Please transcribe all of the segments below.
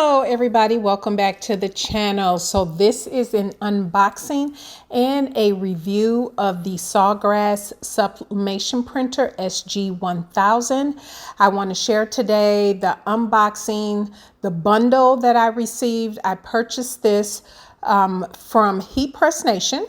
Hello everybody, welcome back to the channel. So this is an unboxing and a review of the Sawgrass sublimation printer SG1000. I want to share today the unboxing, the bundle that I received. I purchased this from Heat Press Nation.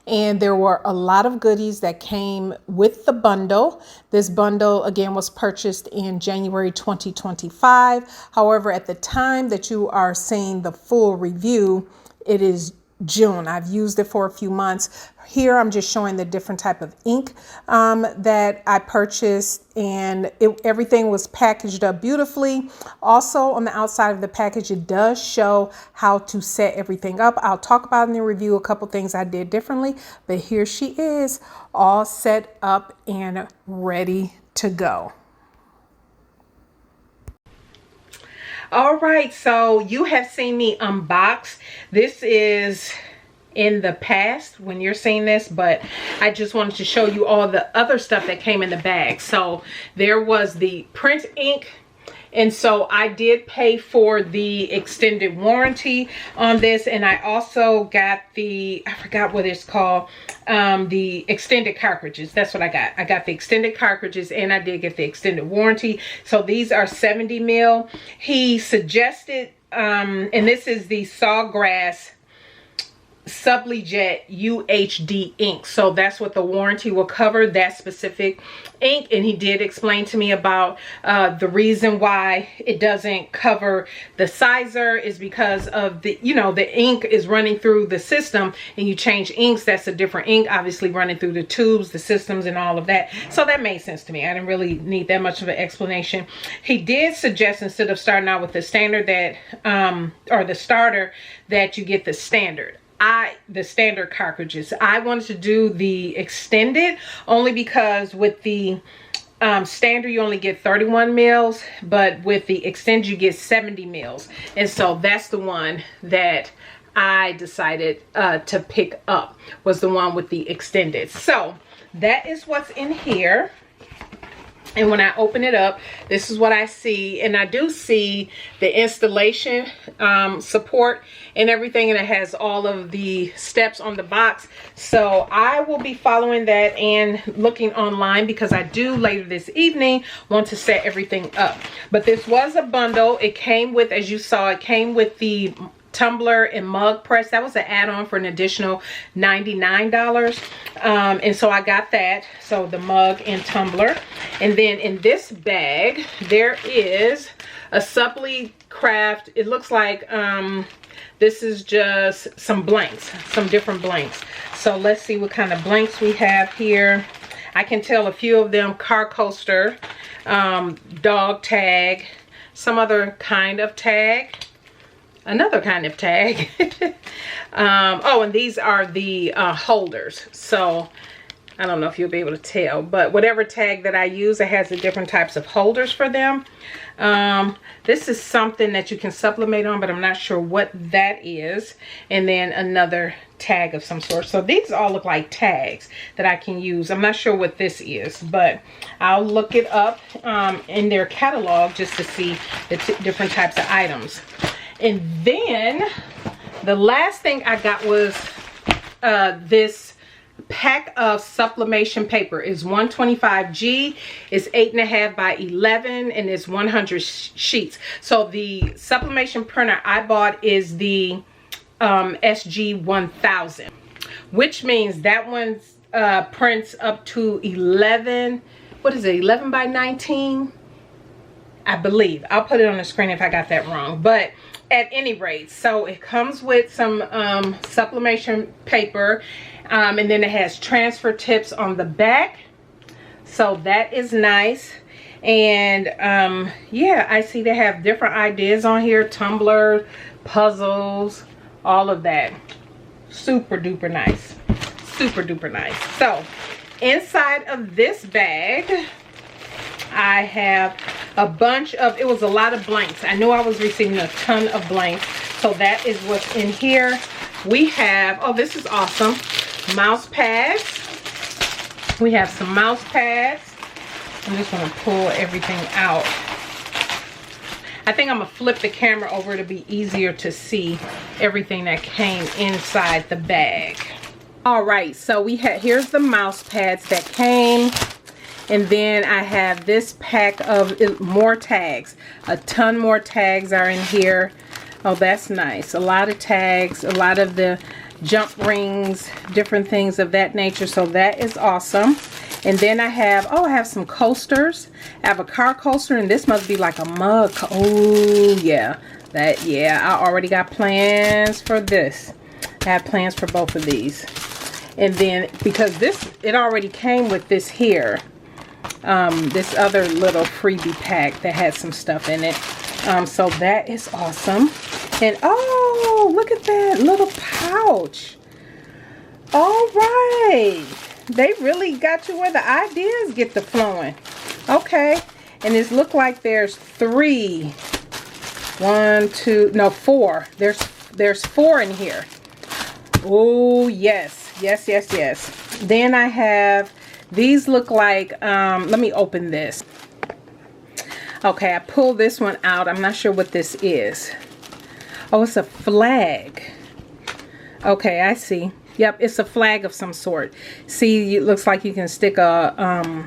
And there were a lot of goodies that came with the bundle. This bundle, again, was purchased in January 2025. However, at the time that you are seeing the full review, it is June. I've used it for a few months. Here I'm just showing the different type of ink that I purchased, and everything was packaged up beautifully. Also on the outside of the package, it does show how to set everything up. I'll talk about in the review a couple things I did differently, but here she is all set up and ready to go. All right, so you have seen me unbox. This is in the past when you're seeing this, but I just wanted to show you all the other stuff that came in the bag. So there was the print ink, and so I did pay for the extended warranty on this, and I also got the, I forgot what it's called, the extended cartridges. That's what I got. I got the extended cartridges, and I did get the extended warranty. So these are 70 mil. He suggested, and this is the Sawgrass Sublimation UHD ink, so that's what the warranty will cover, that specific ink. And he did explain to me about the reason why it doesn't cover the sizer is because of the, the ink is running through the system, and you change inks, that's a different ink obviously running through the tubes, the systems, and all of that. So that made sense to me. I didn't really need that much of an explanation. He did suggest, instead of starting out with the standard, that or the starter, that you get the standard cartridges. I wanted to do the extended only because with the standard you only get 31 mils, but with the extended you get 70 mils, and so that's the one that I decided to pick up, was the one with the extended. So that is what's in here. And when I open it up, this is what I see. And I do see the installation support and everything, and it has all of the steps on the box. So I will be following that and looking online, because I do later this evening want to set everything up. But this was a bundle. It came with, as you saw, it came with the tumbler and mug press. That was an add-on for an additional $99, and so I got that. So the mug and tumbler, and then in this bag there is a Sublicraft. It looks like this is just some blanks, some different blanks. So let's see what kind of blanks we have here. I can tell a few of them: car coaster, dog tag, some other kind of tag, another kind of tag. Oh, and these are the holders. So I don't know if you'll be able to tell, but whatever tag that I use, it has the different types of holders for them. This is something that you can sublimate on, but I'm not sure what that is. And then another tag of some sort. So these all look like tags that I can use. I'm not sure what this is, but I'll look it up in their catalog just to see the different types of items. And then the last thing I got was this pack of sublimation paper. Is 125G, it's 8.5 by 11, and it's 100 sheets. So the sublimation printer I bought is the SG1000, which means that one prints up to 11, what is it, 11 by 19, I believe. I'll put it on the screen if I got that wrong, but at any rate, so it comes with some sublimation paper, and then it has transfer tips on the back, so that is nice. And yeah, I see they have different ideas on here: tumbler, puzzles, all of that. Super duper nice, super duper nice. So inside of this bag I have a bunch of, it was a lot of blanks. I knew I was receiving a ton of blanks, so that is what's in here. We have, oh, this is awesome, mouse pads. We have some mouse pads. I'm just going to pull everything out. I think I'm gonna flip the camera over to be easier to see everything that came inside the bag. All right, so we had, here's the mouse pads that came. And then I have this pack of more tags. A ton more tags are in here. Oh, that's nice. A lot of tags, a lot of the jump rings, different things of that nature. So that is awesome. And then I have, oh, I have some coasters. I have a car coaster, and this must be like a mug. Oh, yeah. Yeah, I already got plans for this. I have plans for both of these. And then, because this, it already came with this here. This other little freebie pack that had some stuff in it. So that is awesome. And oh, look at that little pouch. All right. They really got you where the ideas get to flowing. Okay. And it looks like there's three. One, two, no, four. There's four in here. Oh, yes. Yes, yes, yes. Then I have, these look like, let me open this. Okay, I pulled this one out. I'm not sure what this is. Oh, it's a flag. Okay, I see. Yep, it's a flag of some sort. See, it looks like you can stick a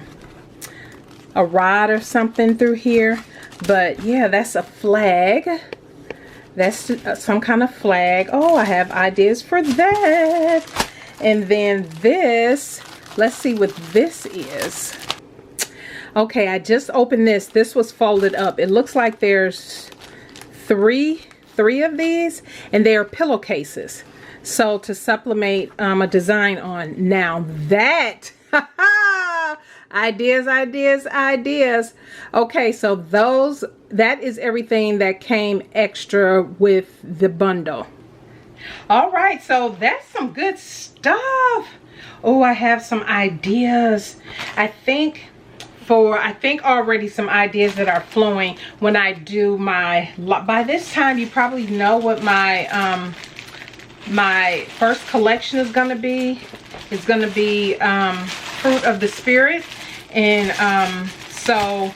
rod or something through here. But yeah, that's a flag. That's some kind of flag. Oh, I have ideas for that. And then this, let's see what this is. Okay, I just opened this. This was folded up. It looks like there's three of these, and they are pillowcases. So to supplement a design on. Now that, ideas, ideas, ideas. Okay, so that is everything that came extra with the bundle. All right, so that's some good stuff. Oh, I have some ideas. I think already some ideas that are flowing when I do my, by this time you probably know what my my first collection is going to be. It's going to be Fruit of the Spirit. And so,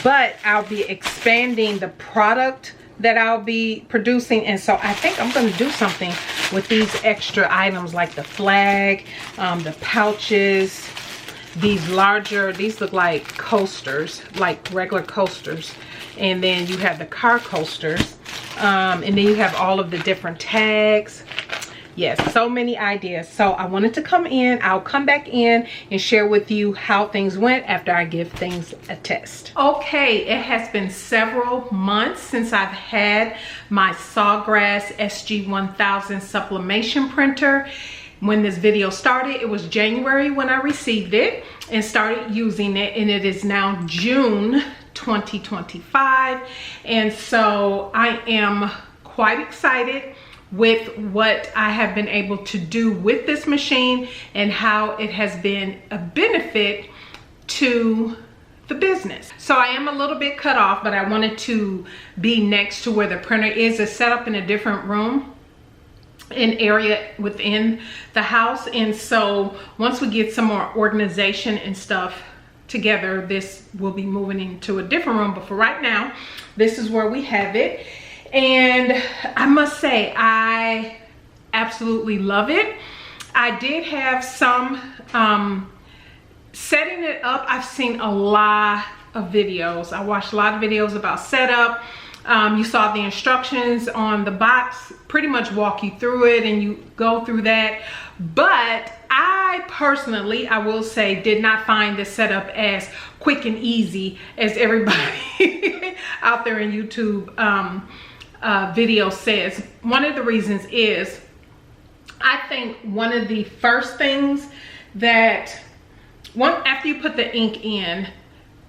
but I'll be expanding the product that I'll be producing, and so I think I'm going to do something with these extra items, like the flag, the pouches, these larger, these look like coasters, like regular coasters, and then you have the car coasters, and then you have all of the different tags. Yes, so many ideas. So I wanted to come in. I'll come back in and share with you how things went after I give things a test. Okay, it has been several months since I've had my Sawgrass SG1000 sublimation printer. When this video started, it was January when I received it and started using it, and it is now June 2025. And so I am quite excited with what I have been able to do with this machine and how it has been a benefit to the business. So I am a little bit cut off, but I wanted to be next to where the printer is. It's set up in a different room, an area within the house. And so once we get some more organization and stuff together, this will be moving into a different room. But for right now, this is where we have it. And I must say, I absolutely love it. I did have some setting it up. I've seen a lot of videos. I watched a lot of videos about setup. You saw the instructions on the box, pretty much walk you through it and you go through that. But I personally, I will say, did not find this setup as quick and easy as everybody out there in YouTube video says. One of the reasons is, I think one of the first things that, after you put the ink in,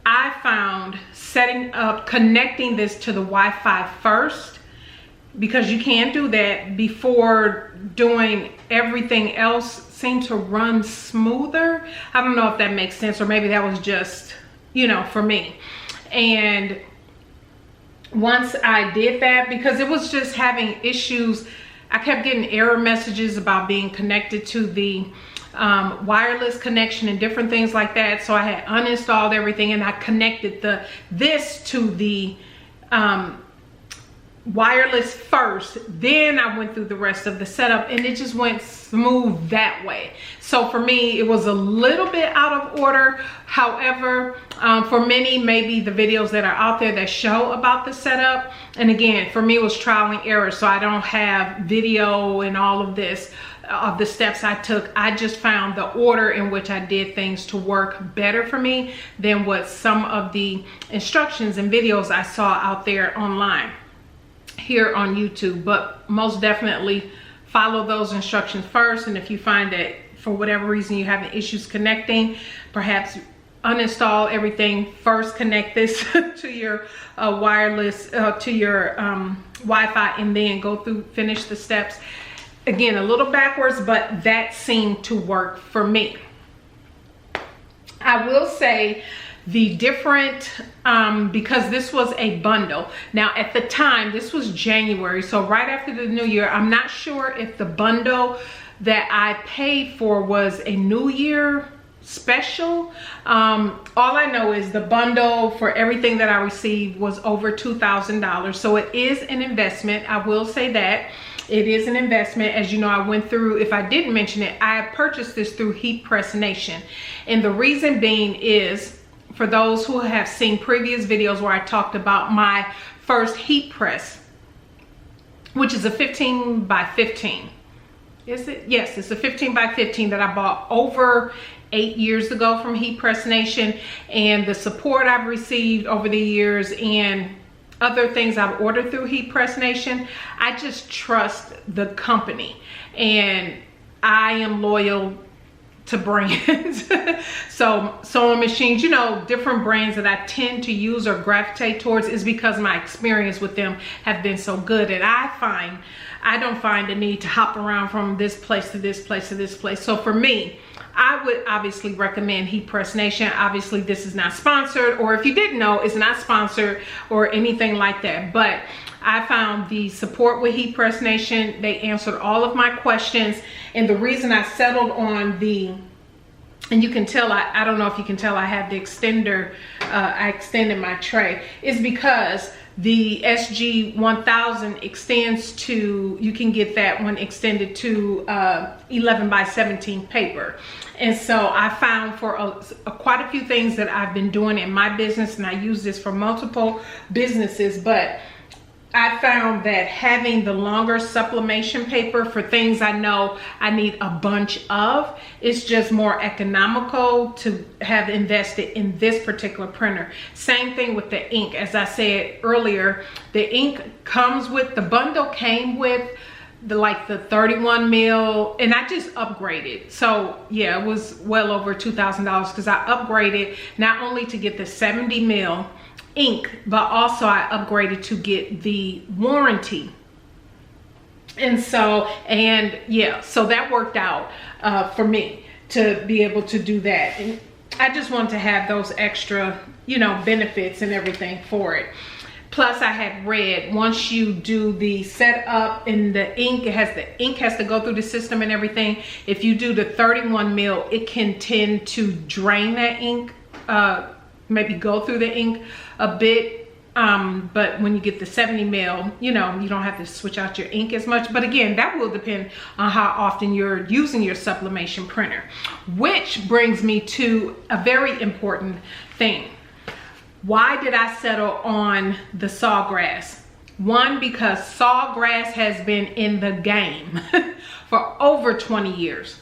I found setting up, connecting this to the Wi-Fi first, because you can do that before doing everything else, seemed to run smoother. I don't know if that makes sense, or maybe that was just, you know, for me. And once I did that, because it was just having issues, I kept getting error messages about being connected to the wireless connection and different things like that. So I had uninstalled everything and I connected this to the wireless first, then I went through the rest of the setup, and it just went smooth that way. So for me, it was a little bit out of order. However, for many, maybe the videos that are out there that show about the setup, and again, for me it was trial and error, so I don't have video and all of this of the steps I took. I just found the order in which I did things to work better for me than what some of the instructions and videos I saw out there online here on YouTube. But most definitely follow those instructions first, and if you find that for whatever reason you're having issues connecting, perhaps uninstall everything first, connect this to your wireless to your Wi-Fi, and then go through, finish the steps. Again, a little backwards, but that seemed to work for me. I will say the different, because this was a bundle. Now at the time, this was January, so right after the new year. I'm not sure if the bundle that I paid for was a New Year special. All I know is the bundle for everything that I received was over $2,000. So it is an investment. I will say that. It is an investment. As you know, I went through, if I didn't mention it, I purchased this through Heat Press Nation. And the reason being is, for those who have seen previous videos where I talked about my first heat press, which is a 15 by 15. Is it? Yes, it's a 15 by 15 that I bought over 8 years ago from Heat Press Nation. And the support I've received over the years and other things I've ordered through Heat Press Nation, I just trust the company, and I am loyal to brands. So sewing machines, you know, different brands that I tend to use or gravitate towards is because my experience with them have been so good, and I don't find the need to hop around from this place to this place to this place. So for me, I would obviously recommend Heat Press Nation. Obviously, this is not sponsored, or if you didn't know, it's not sponsored or anything like that. But I found the support with Heat Press Nation. They answered all of my questions. And the reason I settled on the, and you can tell, I don't know if you can tell, I have the extender, I extended my tray, is because the SG1000 extends to, you can get that one extended to 11 by 17 paper. And so I found for quite a few things that I've been doing in my business, and I use this for multiple businesses, but I found that having the longer sublimation paper for things I know I need a bunch of is just more economical to have invested in this particular printer. Same thing with the ink. As I said earlier, the ink comes with, the bundle came with the 31 mil, and I just upgraded. So yeah, it was well over $2,000 because I upgraded not only to get the 70 mil ink, but also I upgraded to get the warranty. And so, and yeah, so that worked out for me to be able to do that. And I just wanted to have those extra, you know, benefits and everything for it. Plus I had read, once you do the setup and the ink has to go through the system and everything. If you do the 31 mil, it can tend to drain that ink, maybe go through the ink a bit. But when you get the 70 mil, you know, you don't have to switch out your ink as much. But again, that will depend on how often you're using your sublimation printer. Which brings me to a very important thing. Why did I settle on the Sawgrass? One, because Sawgrass has been in the game for over 20 years.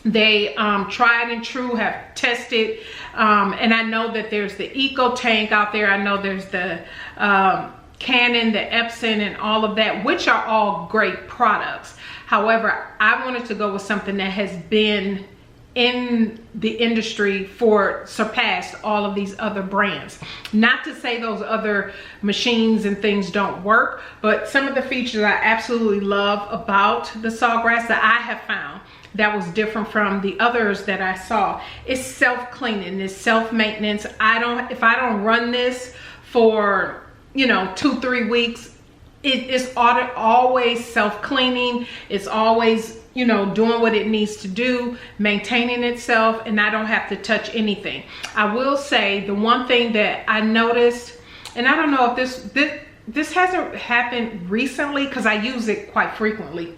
They tried and true, have tested, and I know that there's the Eco Tank out there. I know there's the Canon, the Epson, and all of that, which are all great products. However, I wanted to go with something that has been in the industry for surpassed all of these other brands. Not to say those other machines and things don't work, but some of the features I absolutely love about the Sawgrass that I have found that was different from the others that I saw. It's self-cleaning, it's self-maintenance. If I don't run this for, you know, 2-3 weeks, it's always self-cleaning. It's always, you know, doing what it needs to do, maintaining itself, and I don't have to touch anything. I will say the one thing that I noticed, and I don't know if this hasn't happened recently because I use it quite frequently.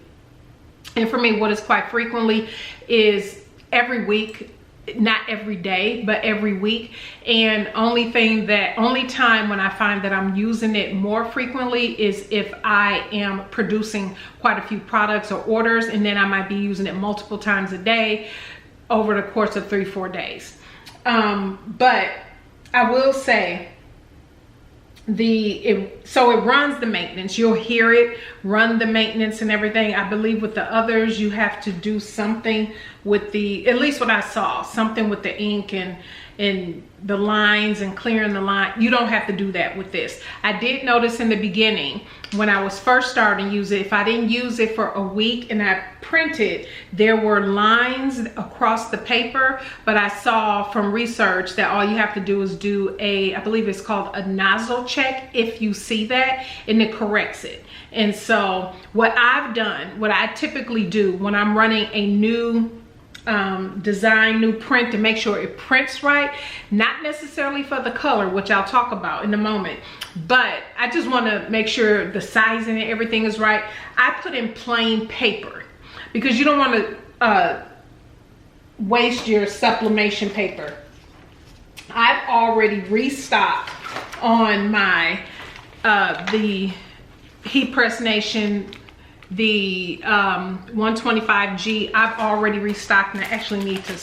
And for me, what is quite frequently is every week, not every day, but every week. And only time when I find that I'm using it more frequently is if I am producing quite a few products or orders, and then I might be using it multiple times a day over the course of 3-4 days. But I will say, so it runs the maintenance. You'll hear it run the maintenance and everything. I believe with the others you have to do something with the, at least what I saw, something with the ink and the lines and clearing the line. You don't have to do that with this. I did notice in the beginning when I was first starting to use it, if I didn't use it for a week and I printed, there were lines across the paper, but I saw from research that all you have to do is do I believe it's called a nozzle check, if you see that, and it corrects it. And so what I typically do when I'm running a new new print to make sure it prints right, not necessarily for the color, which I'll talk about in a moment, but I just want to make sure the sizing and everything is right. I put in plain paper because you don't want to waste your sublimation paper. I've already restocked on my the Heat Press Nation, the 125G. I've already restocked, and I actually need to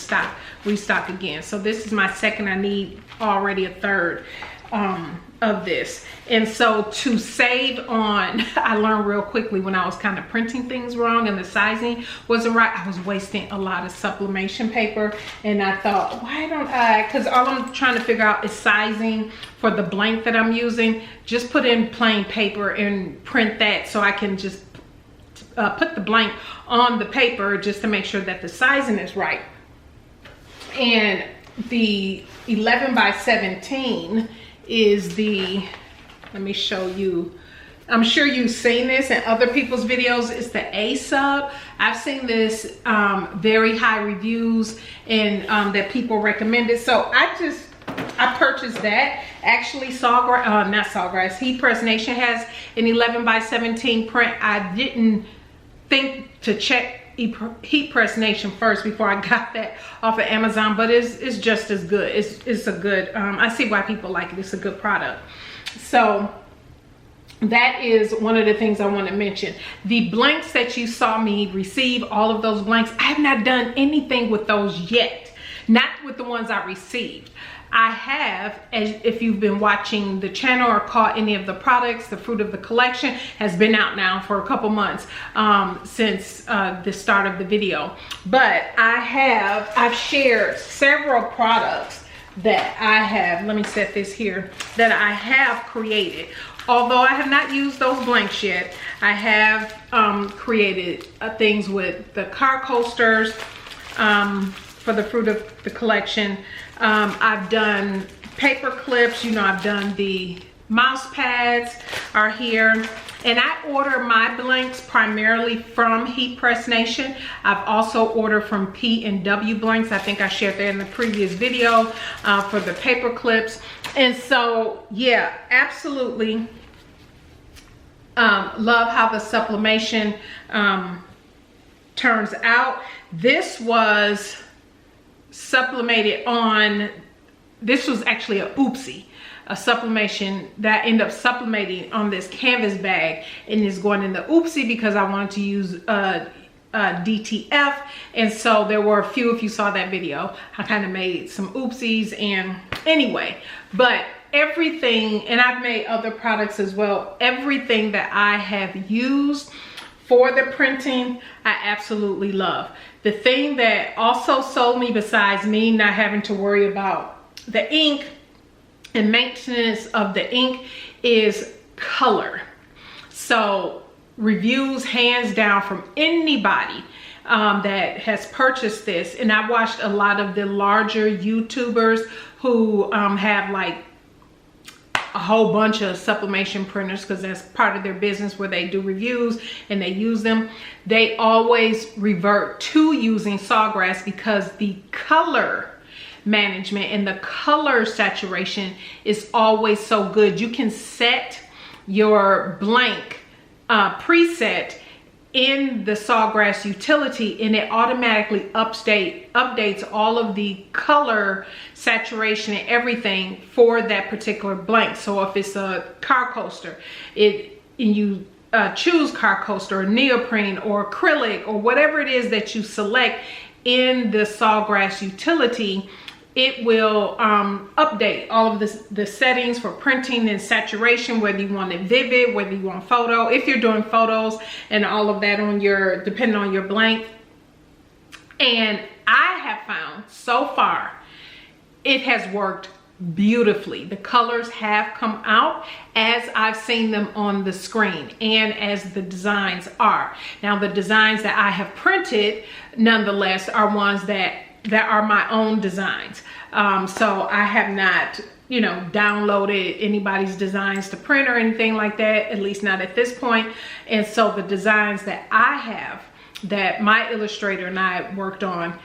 restock again. So this is my second. I need already a third of this. And so to save on, I learned real quickly when I was kind of printing things wrong and the sizing wasn't right, I was wasting a lot of sublimation paper. And I thought, why don't I, because all I'm trying to figure out is sizing for the blank that I'm using. Just put in plain paper and print that, so I can just put the blank on the paper just to make sure that the sizing is right. And the 11 by 17 is the, let me show you, I'm sure you've seen this in other people's videos. It's the A sub. I've seen this very high reviews and that people recommend it. So I purchased that. Actually, Sawgrass, not Sawgrass, Heat Press Nation has an 11 by 17 print. I didn't think to check Heat Press Nation first before I got that off of Amazon, but it's just as good. It's a good, I see why people like it. It's a good product. So that is one of the things I want to mention. The blanks that you saw me receive, all of those blanks, I have not done anything with those yet. Not with the ones I received. I have, as if you've been watching the channel or caught any of the products, the fruit of the collection has been out now for a couple months since the start of the video. But I've shared several products that I have, let me set this here, that I have created. Although I have not used those blanks yet, I have created things with the car coasters for the fruit of the collection. I've done paper clips, I've done the mouse pads are here. And I order my blanks primarily from Heat Press Nation. I've also ordered from P&W blanks. I think I shared that in the previous video for the paper clips. And so, yeah, absolutely love how the sublimation turns out. This was sublimated on, this was actually a oopsie, a sublimation that ended up sublimating on this canvas bag, and is going in the oopsie because I wanted to use DTF. And so there were a few, if you saw that video, I kind of made some oopsies. And anyway, but everything, and I've made other products as well, everything that I have used for the printing, I absolutely love. The thing that also sold me, besides me not having to worry about the ink and maintenance of the ink, is color. So reviews hands down from anybody that has purchased this, and I watched a lot of the larger YouTubers who have like a whole bunch of sublimation printers, because that's part of their business where they do reviews and they use them. They always revert to using Sawgrass because the color management and the color saturation is always so good. You can set your blank preset in the Sawgrass utility, and it automatically updates all of the color, saturation, and everything for that particular blank. So if it's a car coaster, you choose car coaster or neoprene or acrylic or whatever it is that you select in the Sawgrass utility, it will update all of the settings for printing and saturation, whether you want it vivid, whether you want photo, if you're doing photos and all of that on your, depending on your blank. And I have found so far, it has worked beautifully. The colors have come out as I've seen them on the screen and as the designs are. Now the designs that I have printed nonetheless are ones that are my own designs. So I have not, you know, downloaded anybody's designs to print or anything like that, at least not at this point. And so the designs that I have, that my illustrator and I worked on,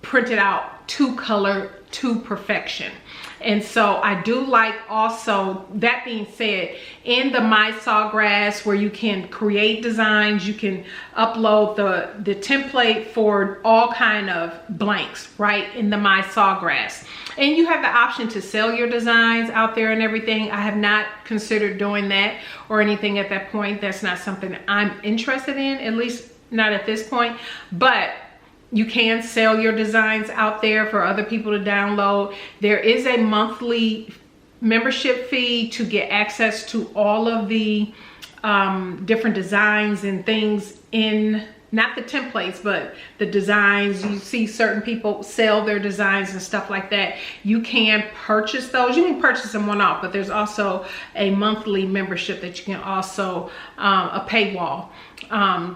printed out to color to perfection. And so I do like, also, that being said, in the My Sawgrass, where you can create designs, you can upload the template for all kind of blanks, right, in the My Sawgrass. And you have the option to sell your designs out there and everything. I have not considered doing that or anything at that point. That's not something I'm interested in, at least not at this point. But you can sell your designs out there for other people to download. There is a monthly membership fee to get access to all of the different designs and things in, not the templates, but the designs. You see certain people sell their designs and stuff like that. You can purchase those. You can purchase them one-off, but there's also a monthly membership that you can also, a paywall,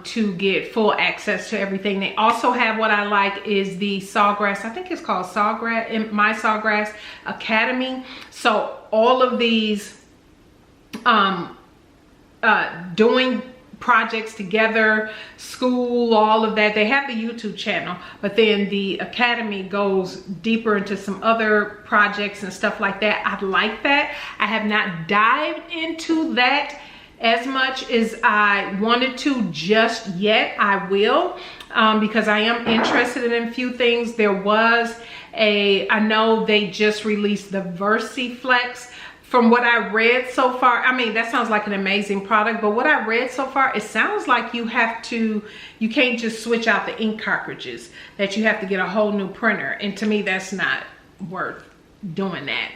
to get full access to everything. They also have, what I like is the Sawgrass, I think it's called Sawgrass, My Sawgrass Academy. So all of these doing projects together, school, all of that. They have the YouTube channel, but then the Academy goes deeper into some other projects and stuff like that. I like that. I have not dived into that as much as I wanted to just yet. I will, because I am interested in a few things. There was I know they just released the VersiFlex. From what I read so far, I mean, that sounds like an amazing product, but what I read so far, it sounds like you can't just switch out the ink cartridges, that you have to get a whole new printer. And to me, that's not worth doing that.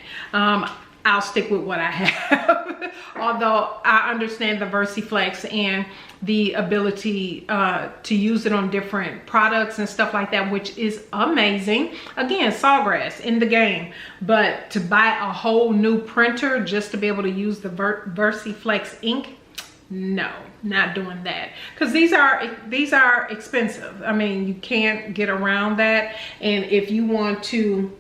I'll stick with what I have. Although I understand the VersiFlex and the ability to use it on different products and stuff like that, which is amazing. Again, Sawgrass in the game. But to buy a whole new printer just to be able to use the VersiFlex ink, no, not doing that. Because these are expensive. I mean, you can't get around that. And if you want to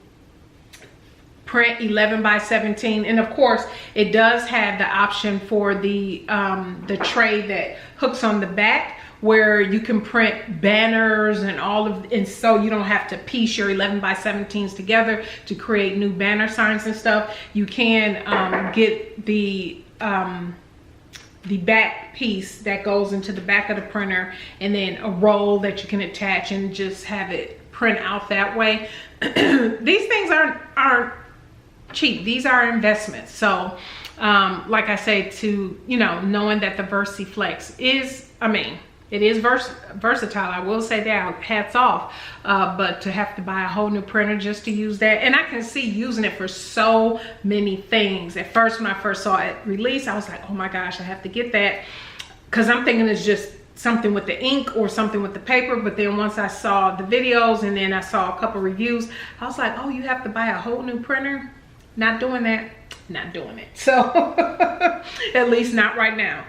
print 11 by 17, and of course it does have the option for the tray that hooks on the back, where you can print banners and and so you don't have to piece your 11 by 17s together to create new banner signs and stuff. You can get the back piece that goes into the back of the printer, and then a roll that you can attach and just have it print out that way. These things aren't cheap. These are investments. So like I say, to, you know, knowing that the VersiFlex is, I mean, it is versatile, I will say that, hats off. But to have to buy a whole new printer just to use that, and I can see using it for so many things. At first, when I first saw it release, I was like, oh my gosh, I have to get that, because I'm thinking it's just something with the ink or something with the paper. But then once I saw the videos and then I saw a couple reviews, I was like, oh, you have to buy a whole new printer? Not doing that, not doing it. So at least not right now.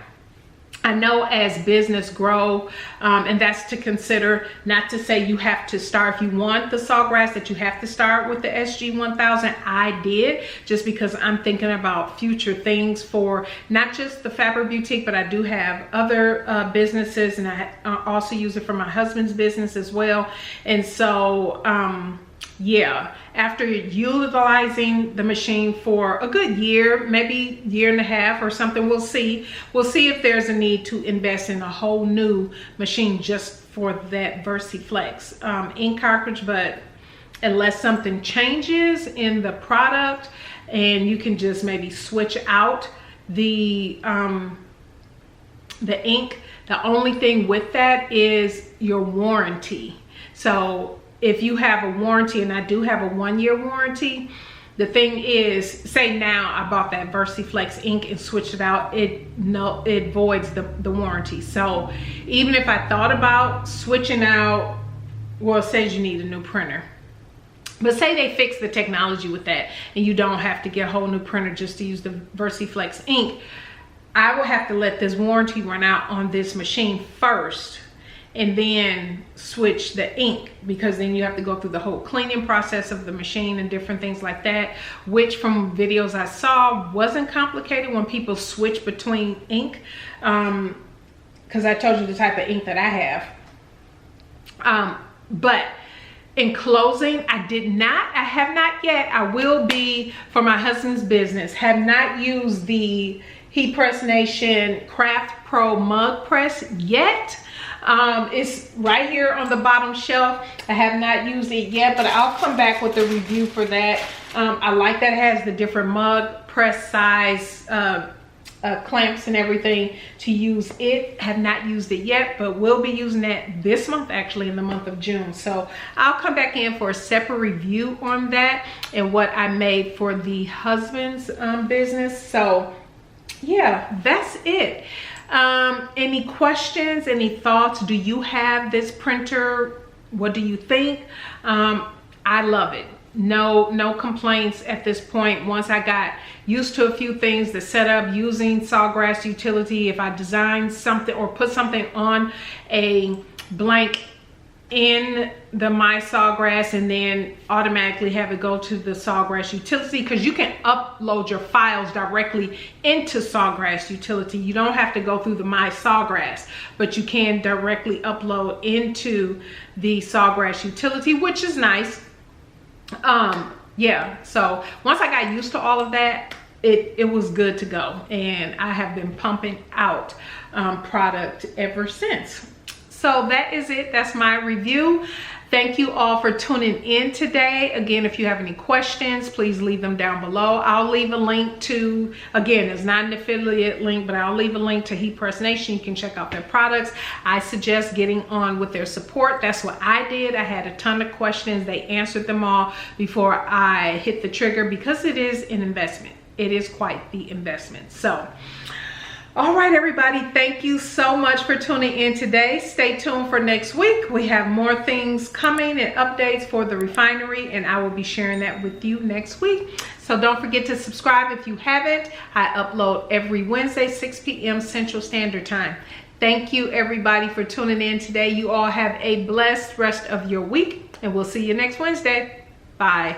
I know as business grow, and that's to consider, not to say you have to start, if you want the Sawgrass, that you have to start with the SG1000. I did, just because I'm thinking about future things for not just the Fabric Beautique, but I do have other businesses, and I also use it for my husband's business as well. And so yeah, after utilizing the machine for a good year, maybe year and a half or something, we'll see if there's a need to invest in a whole new machine just for that VersaFlex ink cartridge. But unless something changes in the product and you can just maybe switch out the ink, the only thing with that is your warranty. So if you have a warranty, and I do have a 1-year warranty, the thing is, say now I bought that VersaFlex ink and switched it out, it voids the warranty. So even if I thought about switching out, well, it says you need a new printer. But say they fix the technology with that and you don't have to get a whole new printer just to use the VersaFlex ink, I will have to let this warranty run out on this machine first and then switch the ink, because then you have to go through the whole cleaning process of the machine and different things like that, which from videos I saw wasn't complicated when people switch between ink, because I told you the type of ink that I have. But in closing, I have not yet, I will be for my husband's business, have not used the Heat Press Nation Craft Pro mug press yet. It's right here on the bottom shelf. I have not used it yet, but I'll come back with a review for that. I like that it has the different mug press size clamps and everything to use it. Have not used it yet, but we'll be using that this month, actually in the month of June. So I'll come back in for a separate review on that and what I made for the husband's business. So yeah, that's it. Any questions, any thoughts? Do you have this printer? What do you think? I love it. No complaints at this point. Once I got used to a few things, the setup using Sawgrass utility, if I design something or put something on a blank in the My Sawgrass and then automatically have it go to the Sawgrass utility, because you can upload your files directly into Sawgrass utility. You don't have to go through the My Sawgrass, but you can directly upload into the Sawgrass utility, which is nice. Yeah, so once I got used to all of that, it was good to go, and I have been pumping out product ever since. So that is it. That's my review. Thank you all for tuning in today. Again, if you have any questions, please leave them down below. I'll leave a link to, again, it's not an affiliate link, but I'll leave a link to Heat Press Nation. You can check out their products. I suggest getting on with their support. That's what I did. I had a ton of questions. They answered them all before I hit the trigger, because it is an investment. It is quite the investment. So, all right, everybody, thank you so much for tuning in today. Stay tuned for next week. We have more things coming and updates for the refinery, and I will be sharing that with you next week. So don't forget to subscribe if you haven't. I upload every Wednesday, 6 p.m. Central Standard Time. Thank you, everybody, for tuning in today. You all have a blessed rest of your week, and we'll see you next Wednesday. Bye.